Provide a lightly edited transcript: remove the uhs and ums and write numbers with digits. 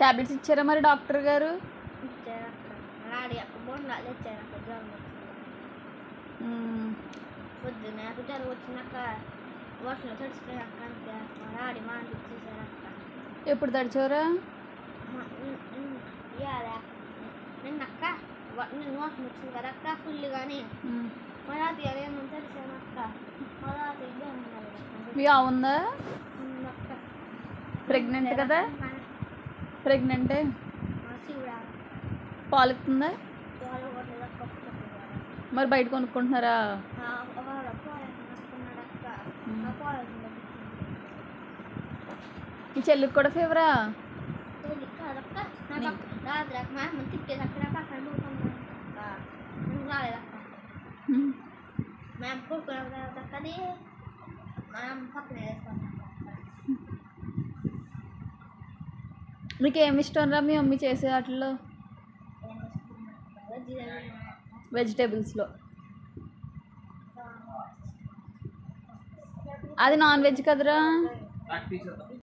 Tablets ఇచ్చారా మరి doctor గారు? పొద్దున్న జ్వరం వచ్చినాక వర్షంలో తడిచిపోయాక అంతే ఆడి మానిపించేసారక్క. ఎప్పుడు తడిచారా? నిన్నక్క నిన్న వర్షం వచ్చింది కదా అక్క ఫుల్ కానీ మళ్ళీ అది ఏమో తెలిసానక్క. మళ్ళీ అది మీ ఉందా? అక్క ప్రెగ్నెంట్ కదా? ప్రెగ్నెంటే. పాలు ఇస్తుందా? మరి బయట కొనుక్కుంటున్నారా? మీ చెల్లికి కూడా ఫీవరా? మీకు ఏమి ఇష్టం రా మీ మమ్మీ చేసే వాటిల్లో? వెజిటేబుల్స్లో అది నాన్ వెజ్ కదరా?